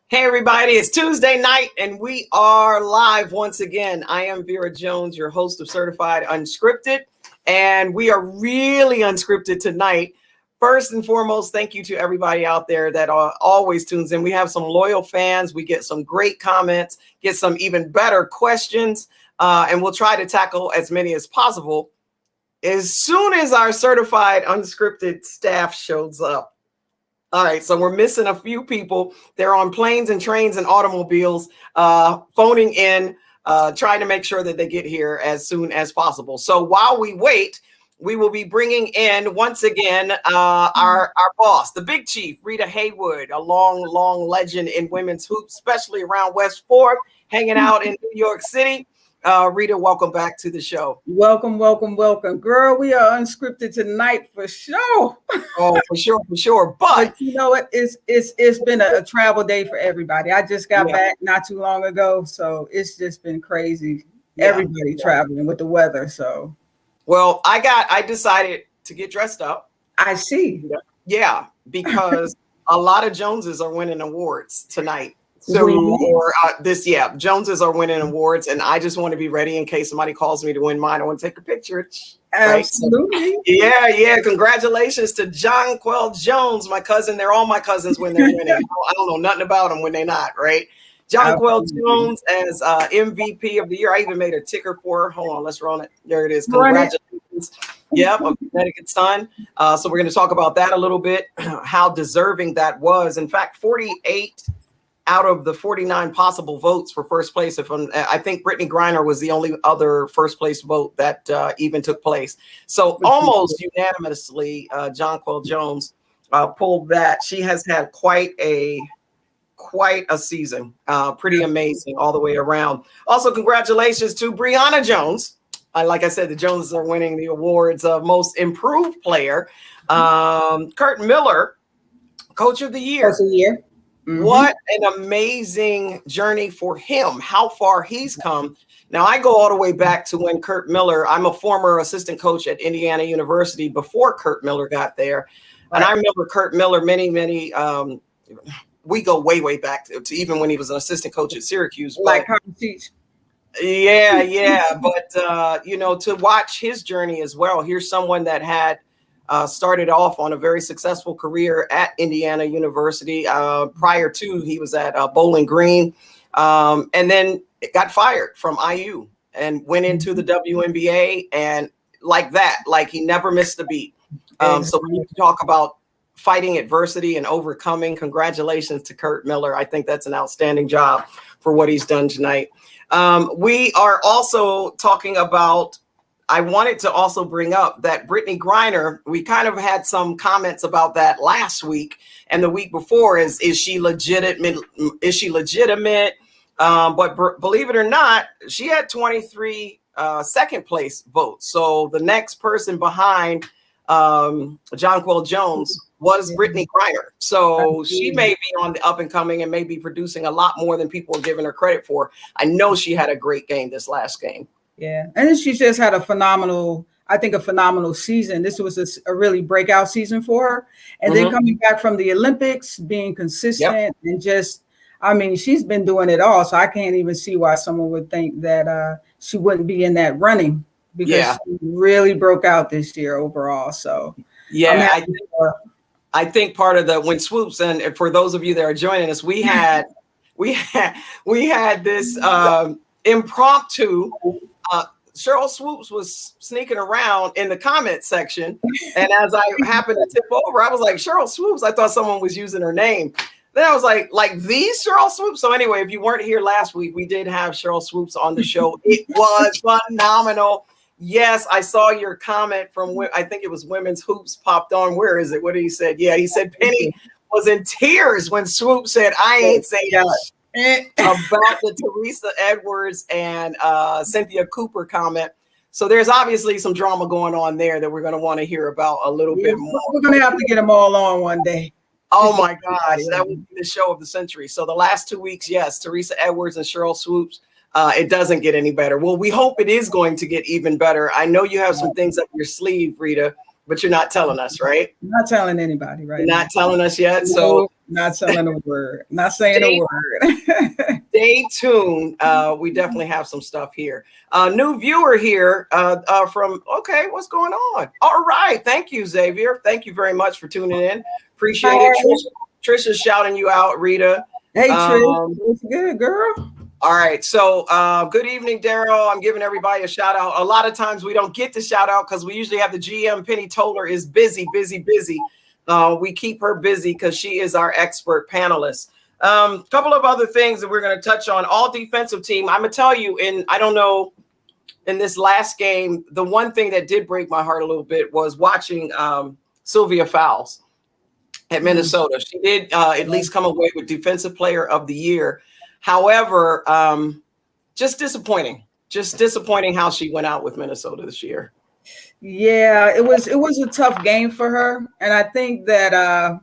Hey everybody, it's Tuesday night and we are live once again. I am Vera Jones, your host of Certified Unscripted, and we are really unscripted tonight. First and foremost, thank you to everybody out there that always tunes in. We have some loyal fans. We get some great comments, get some even better questions, and we'll try to tackle as many as possible as soon as our Certified Unscripted staff shows up. All right, so we're missing a few people. They're on planes and trains and automobiles, phoning in, trying to make sure that they get here as soon as possible. So while we wait, we will be bringing in once again our boss, the big chief, Rita Haywood, a long legend in women's hoops, especially around West 4th, hanging out in New York City. Rita, welcome back to the show. Welcome. Girl, we are unscripted tonight for sure. Oh, for sure. But you know what? It's been a travel day for everybody. I just got back not too long ago, so it's just been crazy. Everybody traveling with the weather. So well, I decided to get dressed up. I see. Yeah, because a lot of Joneses are winning awards tonight. So Joneses are winning awards, and I just want to be ready in case somebody calls me to win mine. I want to take a picture. Absolutely. Right? Yeah. Congratulations to Jonquel Jones, my cousin. They're all my cousins when they're winning. I don't know nothing about them when they're not, right? Jonquel Jones as MVP of the year. I even made a ticker for her. Hold on, let's run it. There it is. Congratulations. Yep, of Connecticut Sun. So we're going to talk about that a little bit, how deserving that was. In fact, 48 out of the 49 possible votes for first place. I think Brittany Grier was the only other first place vote that even took place. So almost unanimously, Jonquel Jones pulled that. She has had quite a season, pretty amazing all the way around. Also, congratulations to Brianna Jones. Like I said, the Joneses are winning the awards of most improved player. Kurt Miller, coach of the year. Coach of the year. Mm-hmm. What an amazing journey for him, how far he's come. Now, I go all the way back to when Kurt Miller, I'm a former assistant coach at Indiana University before Kurt Miller got there. Right. And I remember Kurt Miller many, we go way back to even when he was an assistant coach at Syracuse. Like how to teach. Yeah. But, to watch his journey as well, here's someone that had started off on a very successful career at Indiana University. Prior to, he was at Bowling Green, and then got fired from IU and went into the WNBA. And like he never missed a beat. So we need to talk about fighting adversity and overcoming. Congratulations to Kurt Miller. I think that's an outstanding job for what he's done tonight. We are also talking about, I wanted to also bring up that Brittany Grier, we kind of had some comments about that last week and the week before. Is she legitimate? But believe it or not, she had 23 second place votes. So the next person behind Jonquel Jones was Brittany Grier. So she may be on the up and coming and may be producing a lot more than people are giving her credit for. I know she had a great game this last game. Yeah, and then she just had a phenomenal season. This was a really breakout season for her. And then coming back from the Olympics, being consistent and she's been doing it all. So I can't even see why someone would think that she wouldn't be in that running, because she really broke out this year overall. So I think part of the when Swoops, and for those of you that are joining us, we had this impromptu. Cheryl Swoops was sneaking around in the comment section, and as I happened to tip over, I was like, Cheryl Swoops. I thought someone was using her name. Then I was like these Cheryl Swoops. So anyway, if you weren't here last week, we did have Cheryl Swoops on the show. It was phenomenal. Yes, I saw your comment from, I think it was Women's Hoops popped on. Where is it? What did he say? Yeah, he said Penny was in tears when Swoop said, I ain't saying about the Teresa Edwards and Cynthia Cooper comment. So there's obviously some drama going on there that we're going to want to hear about a little bit more. We're going to have to get them all on one day. Oh my gosh, that would be the show of the century. So the last 2 weeks, yes, Teresa Edwards and Cheryl Swoops. It doesn't get any better. Well, we hope it is going to get even better. I know you have some things up your sleeve, Rita, but you're not telling us, right? I'm not telling anybody, right? You're not telling us yet. So Not telling a word. Not saying a word. Stay tuned. We definitely have some stuff here. New viewer here from, okay, what's going on? All right. Thank you, Xavier. Thank you very much for tuning in. Appreciate it. Trisha's shouting you out, Rita. Hey, Trish. What's good, girl? All right. So good evening, Daryl. I'm giving everybody a shout out. A lot of times we don't get to shout out because we usually have the GM. Penny Toler is busy. We keep her busy because she is our expert panelist. Couple of other things that we're going to touch on. All defensive team. I'm going to tell you, I don't know, in this last game, the one thing that did break my heart a little bit was watching Sylvia Fowles at Minnesota. She did at least come away with Defensive Player of the Year. However, just disappointing how she went out with Minnesota this year. Yeah, it was a tough game for her. And I think that,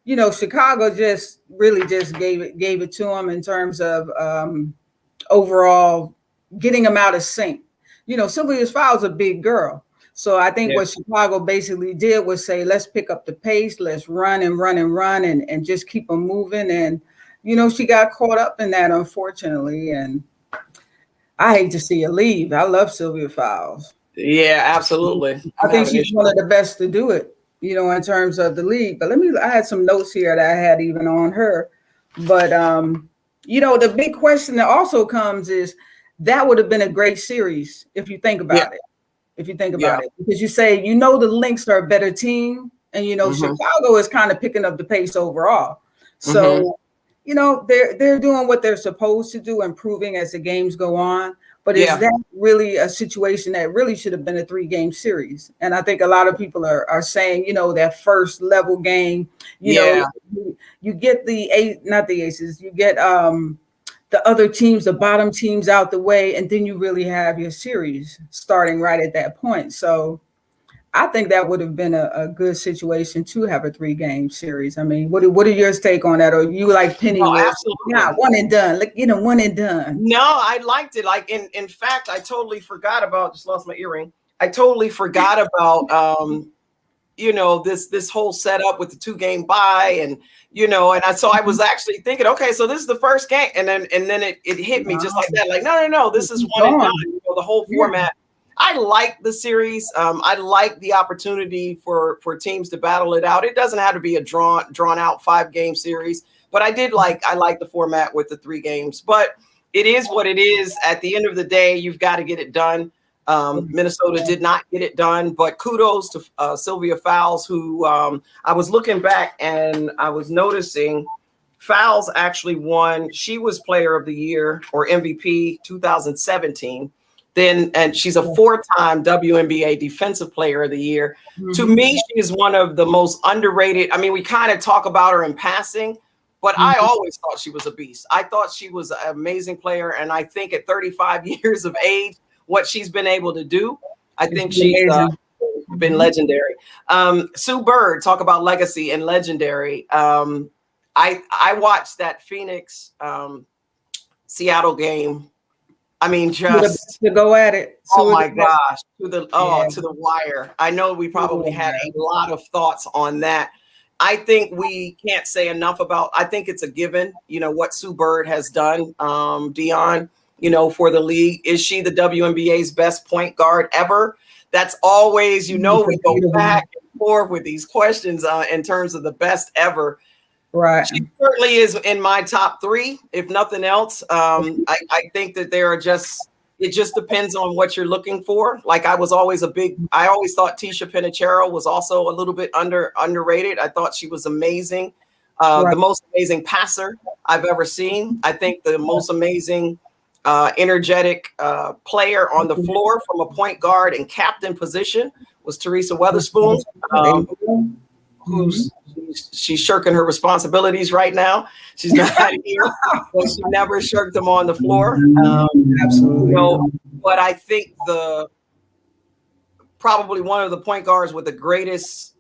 Chicago just gave it to them in terms of overall getting them out of sync. Sylvia Fowles is a big girl. So I think what Chicago basically did was say, let's pick up the pace, let's run and just keep them moving. And, she got caught up in that, unfortunately. And I hate to see her leave. I love Sylvia Fowles. Yeah, absolutely. I think she's one of the best to do it, in terms of the league. But I had some notes here that I had even on her. But, the big question that also comes is that would have been a great series if you think about it. If you think about it, because you say, the Lynx are a better team, and Chicago is kind of picking up the pace overall. So, they're doing what they're supposed to do, improving as the games go on. But is that really a situation that really should have been a 3-game series? And I think a lot of people are saying, that first level game, you get not the aces, you get the other teams, the bottom teams out the way, and then you really have your series starting right at that point. So I think that would have been a good situation to have a 3-game series. I mean, what are your take on that? Or you like Penny? Oh, absolutely. Yeah, one and done. One and done. No, I liked it. Like in fact, I totally forgot about. Just lost my earring. I totally forgot about this whole setup with the 2-game bye, and so I was actually thinking, okay, so this is the first game, and then it hit me just like that. Like no, this is one and done. The whole format. I like the series. I like the opportunity for teams to battle it out. It doesn't have to be a drawn out 5-game series, but I like the format with the 3 games. But it is what it is. At the end of the day, you've got to get it done. Minnesota did not get it done, but kudos to Sylvia Fowles, who I was looking back and I was noticing Fowles actually won. She was Player of the Year or MVP 2017. And she's a 4-time WNBA Defensive Player of the Year. Mm-hmm. To me, she is one of the most underrated. I mean, we kind of talk about her in passing, but I always thought she was a beast. I thought she was an amazing player. And I think at 35 years of age, what she's been able to do, I think she's been legendary. Sue Bird, talk about legacy and legendary. I watched that Phoenix Seattle game. I mean, just to go at it. Oh my gosh, to the wire. I know we probably had a lot of thoughts on that. I think we can't say enough about. I think it's a given. What Sue Bird has done, Dion. For the league. Is she the WNBA's best point guard ever? That's always, we go back and forth with these questions in terms of the best ever. Right. She certainly is in my top 3, if nothing else. I think that it just depends on what you're looking for. Like I always thought Tisha Penicheiro was also a little bit underrated. I thought she was amazing. The most amazing passer I've ever seen. I think the most amazing energetic player on the floor from a point guard and captain position was Teresa Weatherspoon, she's shirking her responsibilities right now. She's not here, but she never shirked them on the floor. Absolutely. But I think probably one of the point guards with the greatest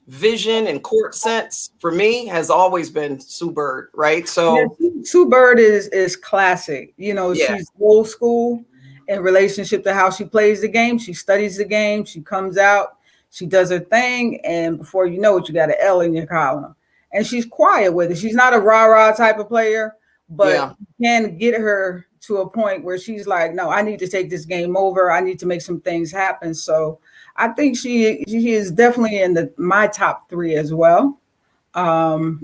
vision and court sense for me has always been Sue Bird, right? So Sue Bird is classic. She's old school in relationship to how she plays the game. She studies the game. She comes out, she does her thing, and before you know it, you got an L in your column. and she's quiet with it. She's not a rah-rah type of player, but you can get her to a point where she's like, no, I need to take this game over. I need to make some things happen. So I think she is definitely in my top 3 as well. I don't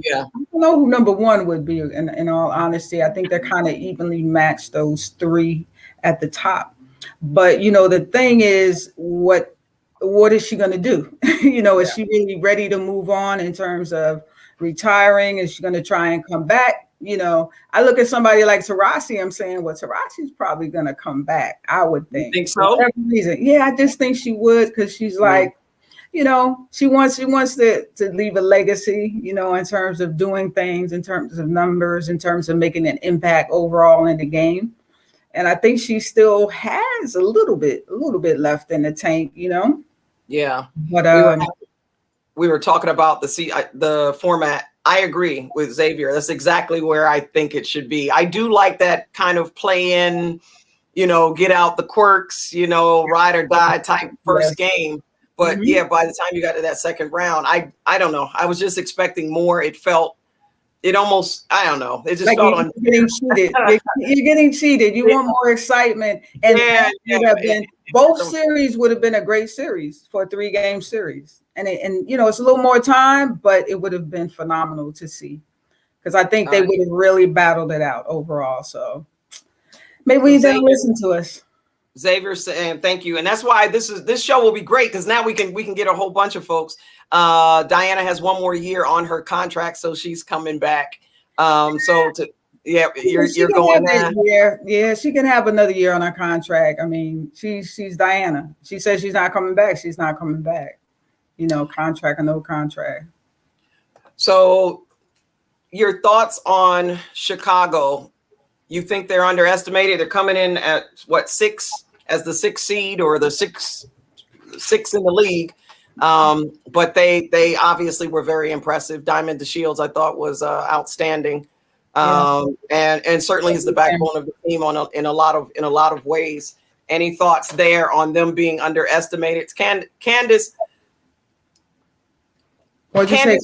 know who number 1 would be, in all honesty. I think they're kind of evenly matched, those 3 at the top. But, the thing is, what is she going to do? Is she really ready to move on in terms of retiring? Is she going to try and come back? I look at somebody like Taurasi, I'm saying, well, Taurasi's probably going to come back, I would think. You think so? For every reason. Yeah, I just think she would, because she's like, she wants to leave a legacy, in terms of doing things, in terms of numbers, in terms of making an impact overall in the game. And I think she still has a little bit left in the tank, Yeah. But we were talking about the format. I agree with Xavier. That's exactly where I think it should be. I do like that kind of play in, get out the quirks, ride or die type first game. But by the time you got to that second round, I don't know. I was just expecting more. It almost, I don't know. It just like felt on. You're getting cheated. You're getting cheated. You want more excitement. And both series would have been a great series for a 3-game series. And it's a little more time, but it would have been phenomenal to see, because I think they would have really battled it out overall. So maybe you didn't listen to us. Xavier saying thank you, and that's why this show will be great, because now we can get a whole bunch of folks. Diana has 1 more year on her contract, so she's coming back. You're going there. Yeah, she can have another year on her contract. I mean, she's Diana. She says she's not coming back. She's not coming back. Contract or no contract. So, your thoughts on Chicago? You think they're underestimated? They're coming in at what, 6 as the 6th seed, or the six in the league. But they obviously were very impressive. Diamond DeShields, I thought, was outstanding, and certainly is the backbone of the team in a lot of ways. Any thoughts there on them being underestimated? Candace. What'd you say?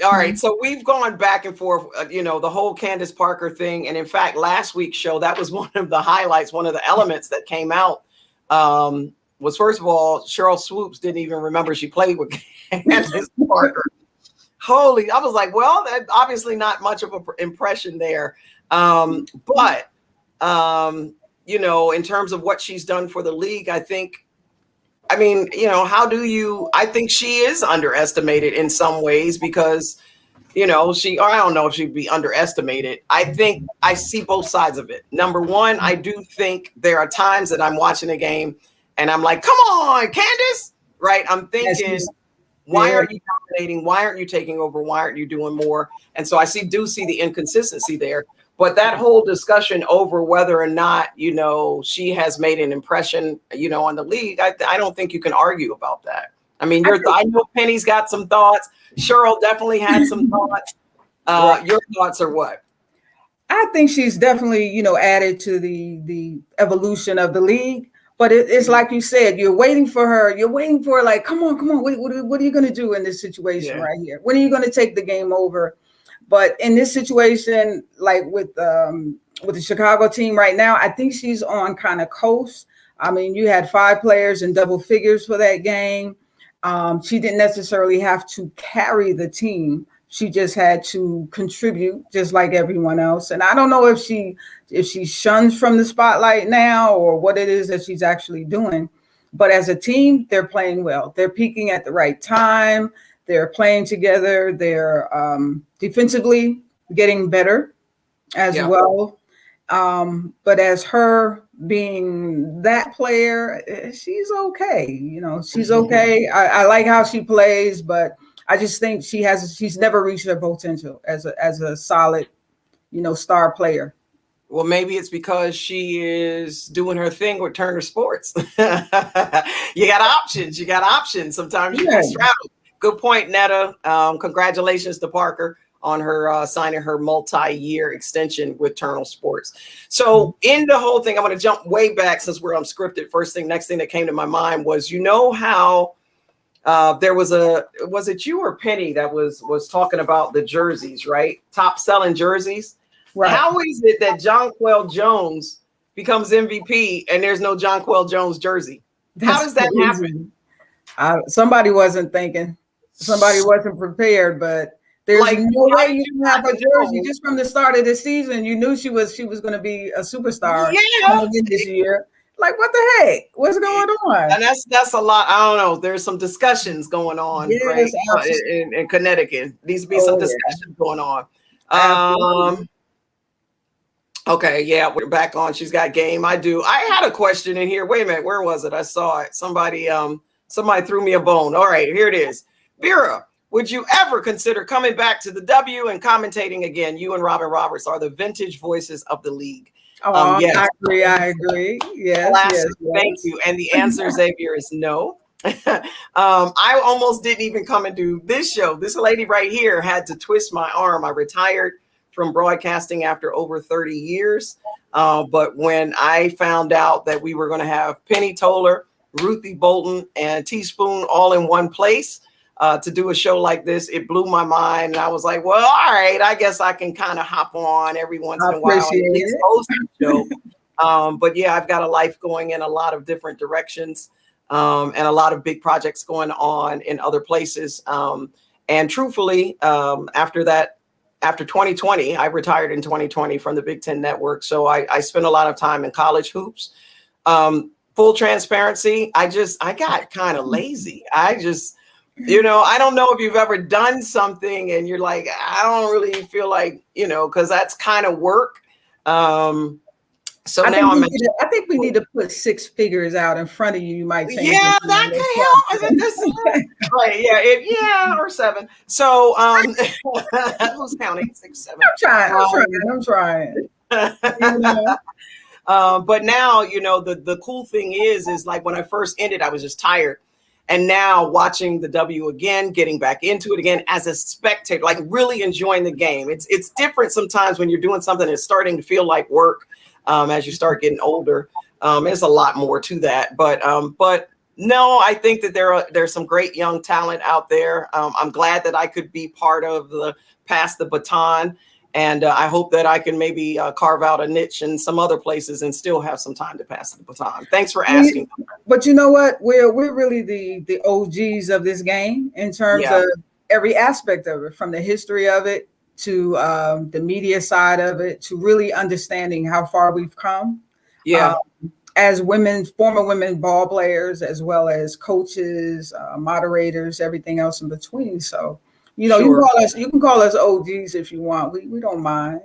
All right, so we've gone back and forth, the whole Candace Parker thing. And in fact, last week's show, that was one of the highlights, one of the elements that came out, was, first of all, Cheryl Swoops didn't even remember she played with Candace Parker. I was like, well, that obviously not much of an impression there. But in terms of what she's done for the league, I think, I think she is underestimated in some ways, because, I don't know if she'd be underestimated. I think I see both sides of it. Number one, I do think there are times that I'm watching a game and I'm like, come on, Candace, right? I'm thinking, why aren't you dominating? Why aren't you taking over? Why aren't you doing more? And so I do see the inconsistency there. But that whole discussion over whether or not, she has made an impression, on the league, I don't think you can argue about that. I mean, I know Penny's got some thoughts. Cheryl definitely had some thoughts. Your thoughts are what? I think she's definitely, added to the evolution of the league. But it's like you said, you're waiting for her. You're waiting for her, like, come on. What are you going to do in this situation right here? When are you going to take the game over? But in this situation, like with the Chicago team right now, I think she's on kind of coast. I mean, you had 5 players in double figures for that game. She didn't necessarily have to carry the team. She just had to contribute just like everyone else. And I don't know if she shuns from the spotlight now or what it is that she's actually doing. But as a team, they're playing well. They're peaking at the right time. They're playing together. They're defensively getting better as well. But as her being that player, she's okay. She's okay. I like how she plays, but I just think she's never reached her potential as a solid, star player. Well, maybe it's because she is doing her thing with Turner Sports. You got options. Sometimes you can travel. Good point, Netta. Congratulations to Parker on her signing her multi-year extension with Turner Sports. So in the whole thing, I'm going to jump way back since we're unscripted. Next thing that came to my mind was, how There was it you or Penny that was talking about the jerseys, right? Top selling jerseys. Right. How is it that Jonquel Jones becomes MVP and there's no Jonquel Jones jersey? How does that happen? Somebody wasn't thinking. Somebody wasn't prepared, but there's like, no way you can have a jersey just from the start of the season. You knew she was going to be a superstar this year. Like, what the heck? What's going on? And that's a lot. I don't know. There's some discussions going on, right? In Connecticut. Needs to be some discussions going on. Okay, yeah, we're back on. She's got game. I had a question in here. Wait a minute, where was it? I saw it. Somebody threw me a bone. All right, here it is. Vera, would you ever consider coming back to the W and commentating again? You and Robin Roberts are the vintage voices of the league. Yes. I agree. Yes, Thank you. And the answer, Xavier, is no. I almost didn't even come and do this show. This lady right here had to twist my arm. I retired from broadcasting after over 30 years. But when I found out that we were going to have Penny Toler, Ruthie Bolton, and Teaspoon all in one place to do a show like this, it blew my mind. And I was like, well, all right, I guess I can kind of hop on every once in a while and host the show. But yeah, I've got a life going in a lot of different directions and a lot of big projects going on in other places. And truthfully, after 2020, I retired in 2020 from the Big Ten Network. So I spent a lot of time in college hoops. Full transparency, I got kind of lazy. I don't know if you've ever done something and you're like, I don't really feel like, because that's kind of work. So I think we need to put six figures out in front of you. You might change. Yeah, that could help. Right. Yeah. Or seven. So who's counting? 6, 7. I'm trying. But now, the cool thing is like when I first ended, I was just tired. And now watching the W again, getting back into it again as a spectator, like really enjoying the game. It's different sometimes when you're doing something that's starting to feel like work as you start getting older. There's a lot more to that. But no, I think that there's some great young talent out there. I'm glad that I could be part of the Pass the Baton. And I hope that I can maybe carve out a niche in some other places and still have some time to pass the baton. Thanks for asking. But you know what? We're really the OGs of this game in terms of every aspect of it, from the history of it to the media side of it, to really understanding how far we've come. Yeah. As former women ball players, as well as coaches, moderators, everything else in between. So. Sure. You can call us OGs if you want. We don't mind.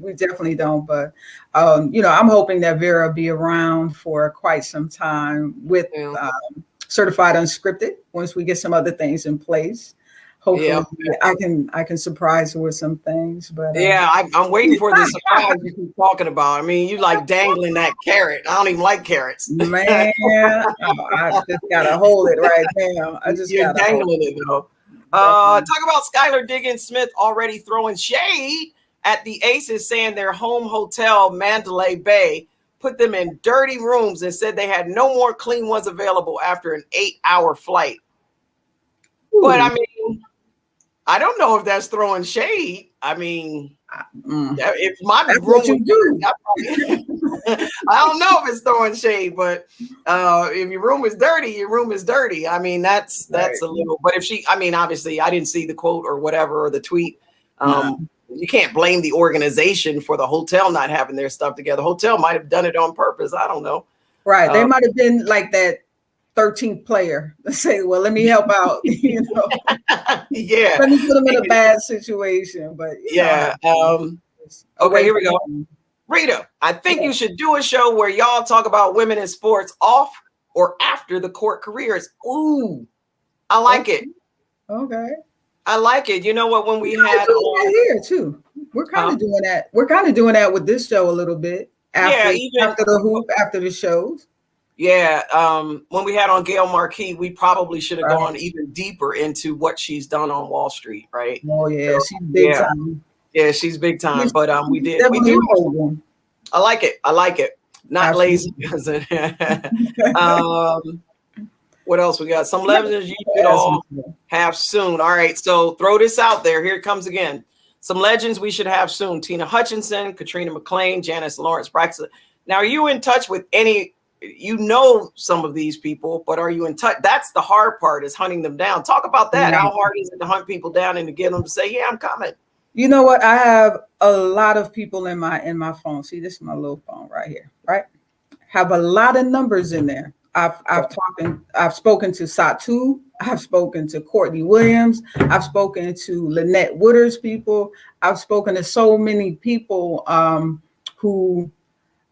We definitely don't. But I'm hoping that Vera be around for quite some time with Certified Unscripted once we get some other things in place. Hopefully, I can surprise her with some things. But I'm waiting for the surprise you keep talking about. I mean, you like dangling that carrot. I don't even like carrots. Man, I just gotta hold it right now. You're dangling it though. Talk about Skylar Diggins-Smith already throwing shade at the Aces, saying their home hotel, Mandalay Bay, put them in dirty rooms and said they had no more clean ones available after an 8-hour flight. Ooh. But I mean, I don't know if that's throwing shade. I mean, if my room was dirty, I don't know if it's throwing shade, but if your room is dirty, your room is dirty. I mean, that's a little. But if obviously, I didn't see the quote or whatever or the tweet. You can't blame the organization for the hotel not having their stuff together. Hotel might have done it on purpose. I don't know. Right? They might have been like that 13th player. Let's say, well, let me help out. Yeah. Let me put them in a bad situation. But okay, here we go. Rita, I think you should do a show where y'all talk about women in sports off or after the court careers. Ooh, I like it. Okay. I like it. You know what? When we had that here too, we're kind of doing that. We're kind of doing that with this show a little bit. After the hoop, after the shows. Yeah. When we had on Gail Marquis, we probably should have gone even deeper into what she's done on Wall Street, right? Oh yeah, she's big time. Yeah, she's big time. But we do. I like it. Not lazy. What else we got? Some legends you should all have soon. All right, so throw this out there. Here it comes again. Some legends we should have soon. Tina Hutchinson, Katrina McClain, Janice Lawrence Braxton. Now, are you in touch with any, you know some of these people, but are you in touch? That's the hard part, is hunting them down. Talk about that. How hard is it to hunt people down and to get them to say, yeah, I'm coming? You know what? I have a lot of people in my phone. See, this is my little phone right here, right? Have a lot of numbers in there. I've spoken to Satu. I've spoken to Courtney Williams. I've spoken to Lynette Woodard's people. I've spoken to so many people who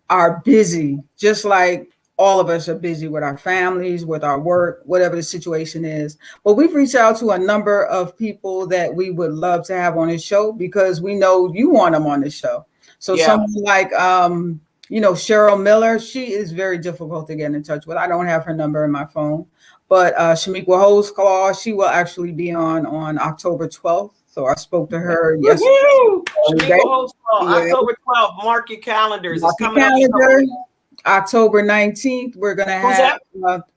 are busy, just like all of us are busy with our families, with our work, whatever the situation is. But we've reached out to a number of people that we would love to have on this show, because we know you want them on the show. So someone like Cheryl Miller, she is very difficult to get in touch with. I don't have her number in my phone, but Shamiqua Holesclaw, she will actually be on October 12th. So I spoke to her yesterday. Shamiqua Holesclaw, October 12th. Mark your calendars. It's coming up. October 19th, we're going to have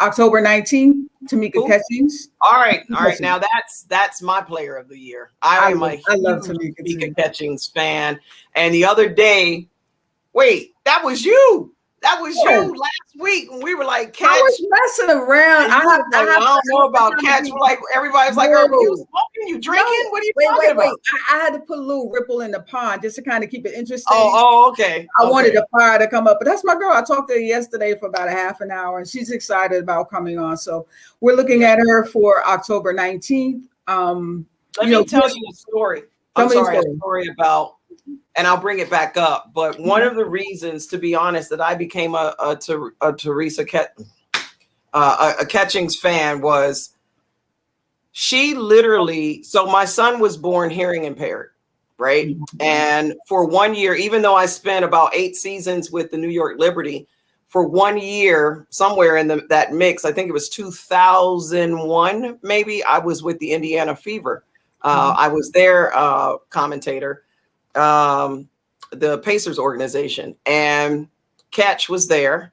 October 19th, Tamika Catchings. All right. Now that's my player of the year. I love Tamika Catchings fan. And the other day, wait, that was you. That was you last week when we were like, Catch. I was messing around. I don't know about Catch. Like, everybody's like, are you smoking? You drinking? What are you talking about? I had to put a little ripple in the pond just to kind of keep it interesting. Oh, okay. I wanted the fire to come up, but that's my girl. I talked to her yesterday for about a half an hour, and she's excited about coming on. So we're looking at her for October 19th. Let me tell you a story. A story about. And I'll bring it back up. But one of the reasons, to be honest, that I became a Teresa Catchings fan was she literally, so my son was born hearing impaired, right? And for 1 year, even though I spent about 8 seasons with the New York Liberty, for 1 year, somewhere in that mix, I think it was 2001, maybe, I was with the Indiana Fever. I was their commentator. The Pacers organization, and Catch was there.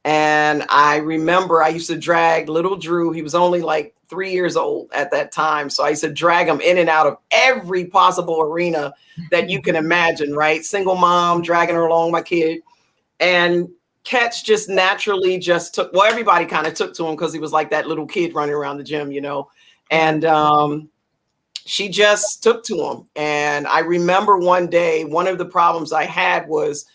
And I remember I used to drag little Drew. He was only like 3 years old at that time. So I used to drag him in and out of every possible arena that you can imagine, right? Single mom, dragging her along, my kid. And Catch just naturally just took, well, everybody kind of took to him because he was like that little kid running around the gym, and she just took to him. And I remember one day, one of the problems I had was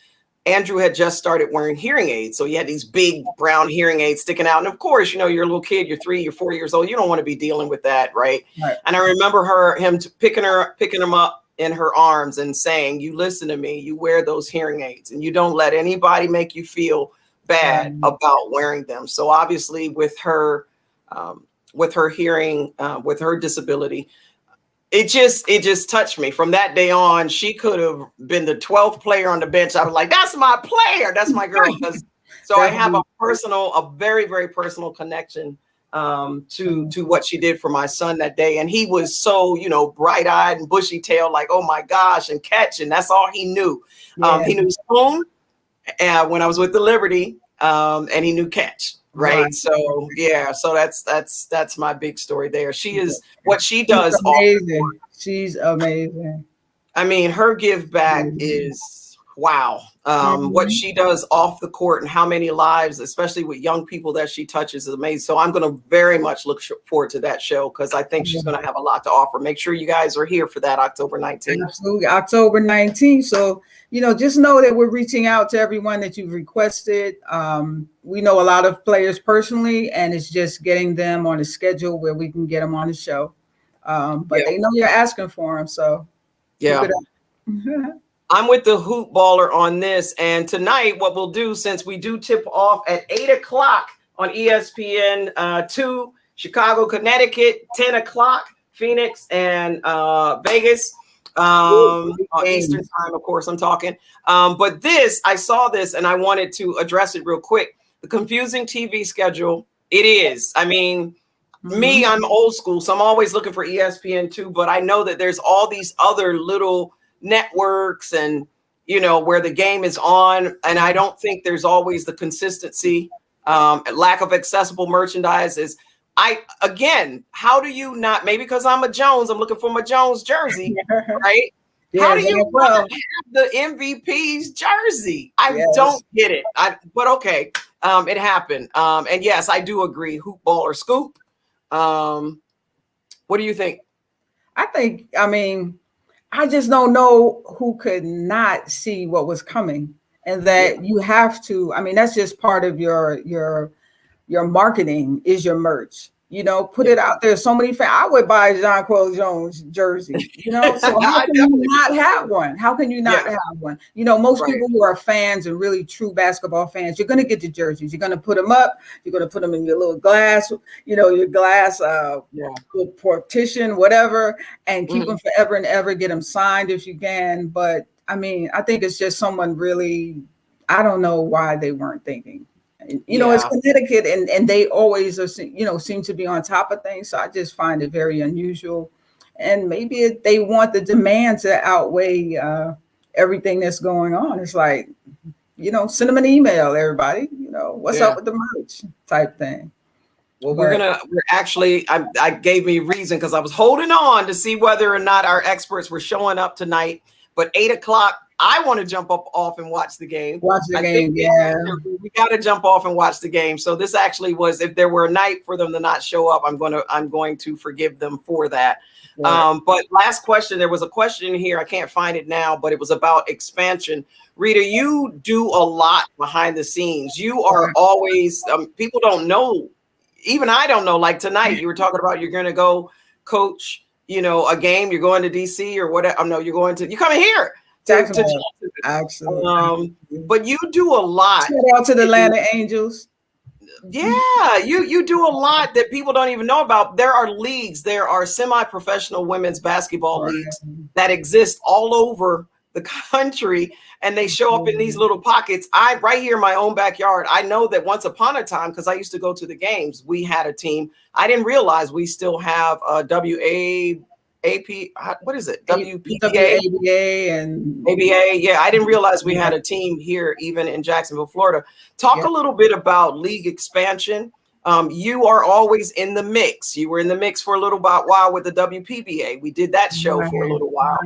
Andrew had just started wearing hearing aids. So he had these big brown hearing aids sticking out. And of course, you're a little kid, you're 3, you're 4 years old. You don't want to be dealing with that, right? And I remember him picking him up in her arms and saying, you listen to me, you wear those hearing aids and you don't let anybody make you feel bad about wearing them. So obviously with her hearing, with her disability, it just touched me. From that day on, she could have been the 12th player on the bench. I was like, that's my player. That's my girl. So I have a very, very personal connection to what she did for my son that day. And he was so, bright-eyed and bushy-tailed, like, oh my gosh, and Catch. And that's all he knew. He knew Spoon when I was with the Liberty, and he knew Catch. Right. So that's my big story there. She is what she does. Amazing. She's amazing. I mean, her give back is wow. What she does off the court and how many lives, especially with young people that she touches, is amazing. So I'm going to very much look forward to that show because I think she's going to have a lot to offer. Make sure you guys are here for that October 19th. Absolutely. October 19th. So, just know that we're reaching out to everyone that you've requested. We know a lot of players personally, and it's just getting them on a schedule where we can get them on the show. But they know you're asking for them. So, I'm with the Hoop Baller on this. And tonight, what we'll do, since we do tip off at 8 o'clock on ESPN 2, Chicago, Connecticut, 10 o'clock, Phoenix and Vegas. Eastern time, of course, I'm talking. But I saw this and I wanted to address it real quick. The confusing TV schedule, it is. I mean, me, I'm old school, so I'm always looking for ESPN2, but I know that there's all these other little networks and, where the game is on. And I don't think there's always the consistency. Lack of accessible merchandise is how do you not, maybe because I'm a Jones, I'm looking for my Jones jersey, right? Yeah, how do you not have the MVP's jersey? I don't get it. But okay, it happened. And yes, I do agree. Hoop ball or scoop. What do you think? I mean, I just don't know who could not see what was coming, and that you have to. I mean, that's just part of your marketing is your merch. You know, put it out there. So many fans. I would buy a Jonquel Jones jersey. You know, so how can you not have one? How can you not have one? You know, most people who are fans and really true basketball fans, you're going to get the jerseys. You're going to put them up. You're going to put them in your little glass. You know, your glass partition, whatever, and keep them forever and ever. Get them signed if you can. But I mean, I think it's just someone really. I don't know why they weren't thinking. You know, it's Connecticut, and they always are, seem to be on top of things. So I just find it very unusual, and maybe they want the demand to outweigh everything that's going on. It's like, send them an email, everybody. What's up with the merch type thing. Well, I gave me reason because I was holding on to see whether or not our experts were showing up tonight. But 8:00. I want to jump off and watch the game. We got to jump off and watch the game. So this actually was, if there were a night for them to not show up, I'm going to forgive them for that. Right. But last question, there was a question here. I can't find it now, but it was about expansion. Rita, you do a lot behind the scenes. You are always, people don't know, even I don't know, like tonight you were talking about you're going to go coach, a game, you're going to DC or whatever. No, you're coming here. Absolutely. But you do a lot. Shout out to the Atlanta Angels. Yeah, you do a lot that people don't even know about. There are leagues, there are semi-professional women's basketball leagues that exist all over the country, and they show up in these little pockets. Right here in my own backyard, I know that once upon a time, because I used to go to the games, we had a team. I didn't realize we still have a what is it? WPBA and ABA. Yeah, I didn't realize we had a team here, even in Jacksonville, Florida. Talk a little bit about league expansion. You are always in the mix. You were in the mix for a little while with the WPBA. We did that show for a little while.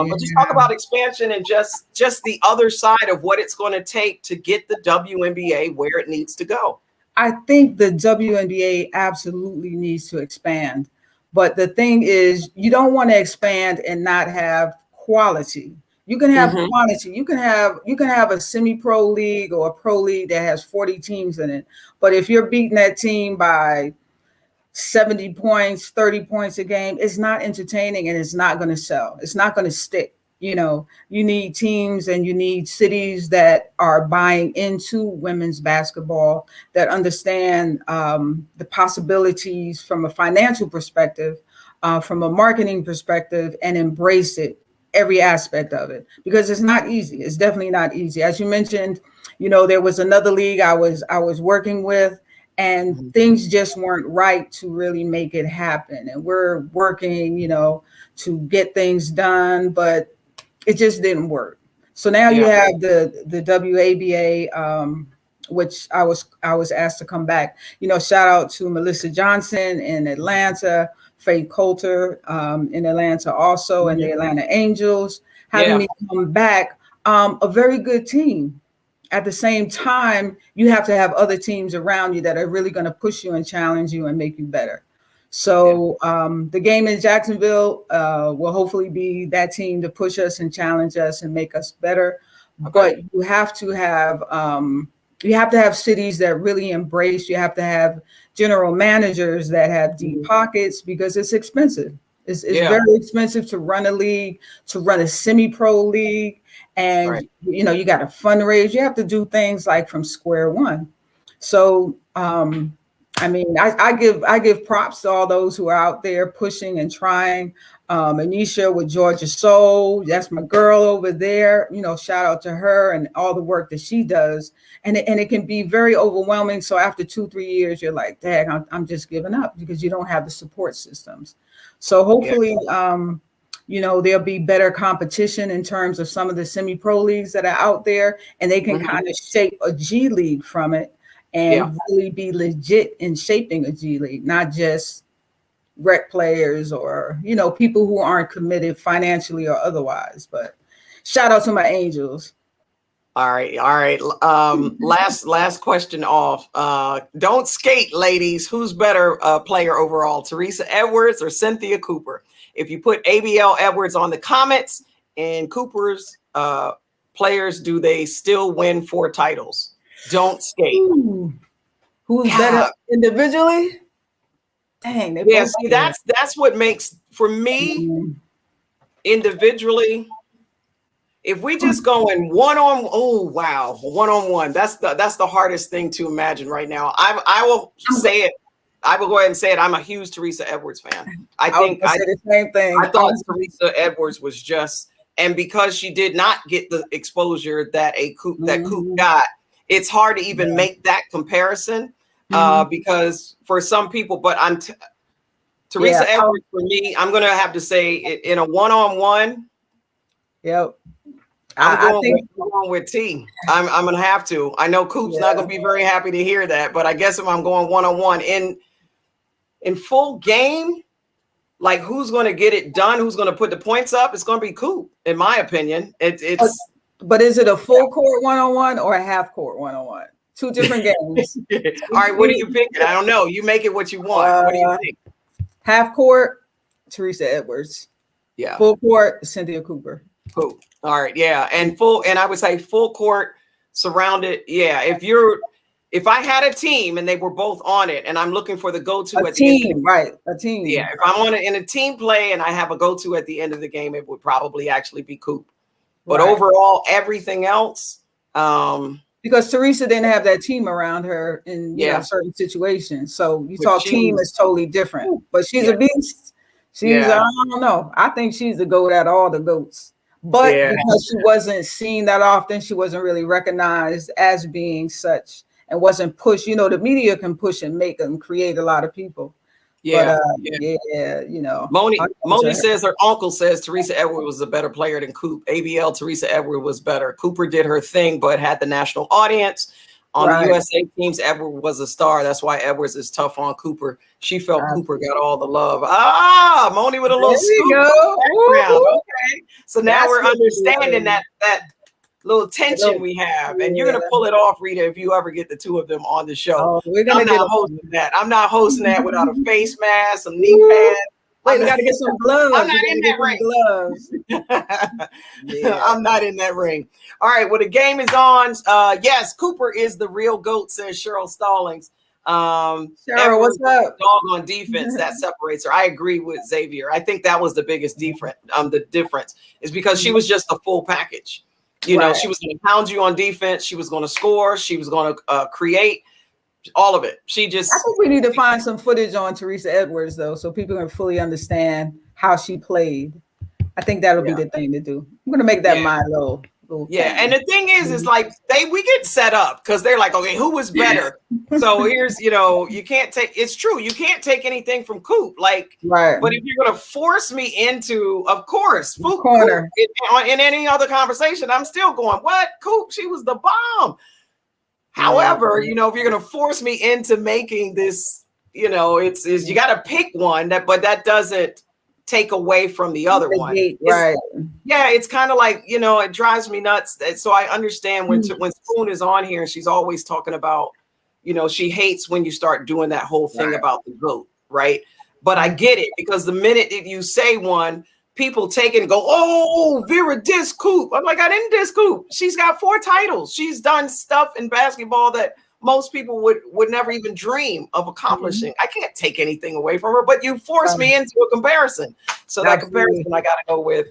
But just talk about expansion and just the other side of what it's going to take to get the WNBA where it needs to go. I think the WNBA absolutely needs to expand. But the thing is, you don't want to expand and not have quality. You can have quantity. You can have a semi-pro league or a pro league that has 40 teams in it. But if you're beating that team by 70 points, 30 points a game, it's not entertaining and it's not going to sell. It's not going to stick. You need teams and you need cities that are buying into women's basketball, that understand the possibilities from a financial perspective, from a marketing perspective, and embrace it, every aspect of it, because it's not easy. It's definitely not easy. As you mentioned, there was another league I was working with, and things just weren't right to really make it happen. And we're working, to get things done, but it just didn't work. So now you have the WABA, which I was asked to come back. Shout out to Melissa Johnson in Atlanta, Faith Coulter in Atlanta also, and the Atlanta Angels having me come back. A very good team. At the same time, you have to have other teams around you that are really going to push you and challenge you and make you better. So the game in Jacksonville will hopefully be that team to push us and challenge us and make us better. Okay. But you have to have cities that really embrace. You have to have general managers that have deep pockets, because it's expensive. It's very expensive to run a league, to run a semi-pro league, and you got to fundraise. You have to do things like from square one. So I give props to all those who are out there pushing and trying. Anisha with Georgia Soul, that's my girl over there. Shout out to her and all the work that she does. And it can be very overwhelming. So after 2-3 years, you're like, dang, I'm just giving up, because you don't have the support systems. So hopefully, there'll be better competition in terms of some of the semi-pro leagues that are out there, and they can kind of shape a G League from it. and really be legit in shaping a G League, not just rec players or, you know, people who aren't committed financially or otherwise. But shout out to my Angels. All right. Last question off. Don't skate, ladies. Who's better player overall, Teresa Edwards or Cynthia Cooper? If you put ABL Edwards on the comments and Cooper's players, do they still win 4 titles? Don't skate. Ooh. Who's better individually? Dang. See, that's what makes, for me, individually, if we just go in one-on-one, that's the hardest thing to imagine right now. I will say it. I will go ahead and say it. I'm a huge Teresa Edwards fan. I say the same thing. I thought Teresa Edwards was just, and because she did not get the exposure that Coop got, it's hard to even make that comparison because for some people, but Teresa Edwards, for me, I'm going to have to say in a one-on-one. Yep. I'm going with T. I'm going to have to. I know Coop's not going to be very happy to hear that, but I guess if I'm going one-on-one in full game, like who's going to get it done? Who's going to put the points up? It's going to be Coop, in my opinion. But is it a full court one-on-one or a half court one-on-one? 2 different games. All right, what are you picking? I don't know. You make it what you want. What do you think? Half court, Teresa Edwards. Yeah. Full court, Cynthia Cooper. Cool. All right. Yeah. And I would say full court surrounded. Yeah. If I had a team and they were both on it and I'm looking for the go-to at the end, right? A team. Yeah. If I'm in a team play and I have a go-to at the end of the game, it would probably actually be Coop. But overall, everything else. Because Teresa didn't have that team around her in certain situations. So you talk team is totally different. But she's a beast. She's I don't know. I think she's the GOAT at all the GOATs. But because she wasn't seen that often, she wasn't really recognized as being such and wasn't pushed. You know, the media can push and make them create a lot of people. Yeah. But, you know. Moni says her uncle says Teresa Edwards was a better player than Coop. ABL, Teresa Edwards was better. Cooper did her thing, but had the national audience. On the USA teams, Edwards was a star. That's why Edwards is tough on Cooper. She felt Cooper got all the love. Moni with a little scoop background. Okay. So now we're understanding that little tension we have. And you're going to pull it off, Rita, if you ever get the 2 of them on the show. We're gonna hosting that. I'm not hosting that without a face mask, some knee pads. Wait, we got to get some gloves. I'm not in that ring. I'm not in that ring. All right. Well, the game is on. Yes, Cooper is the real GOAT, says Cheryl Stallings. Cheryl, what's up? Dog on defense that separates her. I agree with Xavier. I think that was the biggest difference. The difference is because she was just a full package. You know, she was going to pound you on defense. She was going to score. She was going to create. All of it. I think we need to find some footage on Teresa Edwards, though, so people can fully understand how she played. I think that'll be the thing to do. I'm going to make that my little thing. And the thing is like we get set up because they're like, okay, who was better? So here's, you can't take. It's true. You can't take anything from Coop. Like, but if you're going to force me into, of course, Coop corner in any other conversation, I'm still going, what? Coop? She was the bomb. However, if you're going to force me into making this, it's you got to pick one but that doesn't take away from the other one. It's kind of like, it drives me nuts. So I understand when Spoon is on here and she's always talking about, she hates when you start doing that whole thing about the GOAT, right? But I get it because the minute that you say one, people take it and go, oh, Vera diss Coop. I'm like, I didn't diss Coop. She's got 4 titles. She's done stuff in basketball that most people would never even dream of accomplishing. I can't take anything away from her, but you force me into a comparison. So that comparison I got to go with.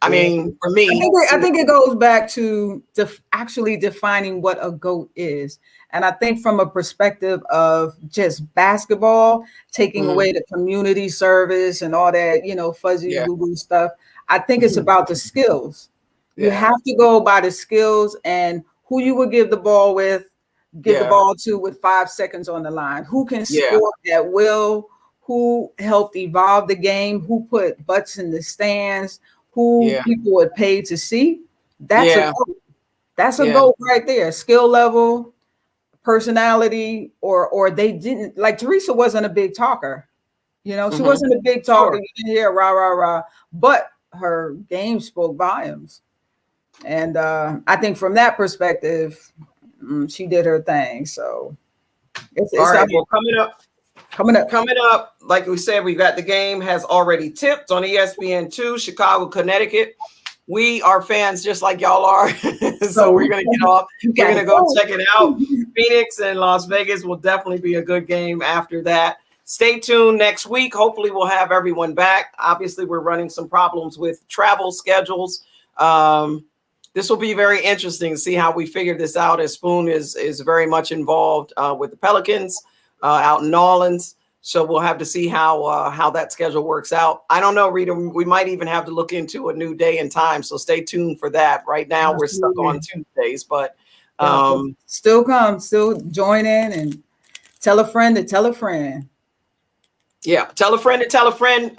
I mean, for me, I think it goes back to actually defining what a GOAT is. And I think from a perspective of just basketball, taking away the community service and all that, fuzzy boo-boo stuff, I think it's about the skills. You have to go by the skills and who you would give the ball with, the ball to with 5 seconds on the line, who can score at will, who helped evolve the game, who put butts in the stands, who people would pay to see. That's a GOAT right there. Skill level, personality, or they didn't, like Teresa wasn't a big talker. You know, she wasn't a big talker. You didn't hear rah, rah, rah, but her game spoke volumes. And I think from that perspective, she did her thing. So it's all right. Well, coming up, like we said, we got the game has already tipped on ESPN2, Chicago, Connecticut. We are fans just like y'all are. So we're going to get off. We're going to go check it out. Phoenix and Las Vegas will definitely be a good game after that. Stay tuned next week. Hopefully we'll have everyone back. Obviously, we're running some problems with travel schedules. This will be very interesting to see how we figure this out, as Spoon is very much involved with the Pelicans out in New Orleans. So we'll have to see how that schedule works out. I don't know, Rita. We might even have to look into a new day and time. So stay tuned for that. Right now, we're stuck on Tuesdays, but still join in and tell a friend to tell a friend. Yeah, tell a friend to tell a friend.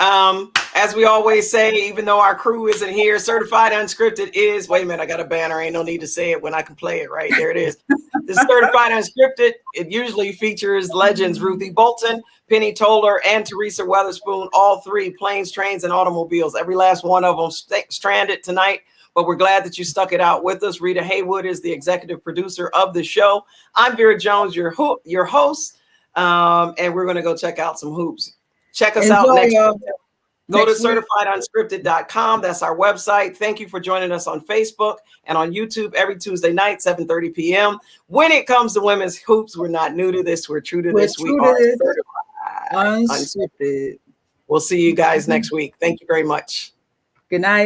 As we always say, even though our crew isn't here, Certified Unscripted is, wait a minute, I got a banner. Ain't no need to say it when I can play it, right? There it is. This is Certified Unscripted. It usually features Legends Ruthie Bolton, Penny Toler, and Teresa Weatherspoon, all three, planes, trains, and automobiles. Every last one of them stranded tonight, but we're glad that you stuck it out with us. Rita Haywood is the executive producer of the show. I'm Vera Jones, your host, and we're going to go check out some hoops. Check us out next week. Go to CertifiedUnscripted.com. That's our website. Thank you for joining us on Facebook and on YouTube every Tuesday night, 7:30 p.m. When it comes to women's hoops, we're not new to this. We're true to this. We are Certified Unscripted. We'll see you guys next week. Thank you very much. Good night.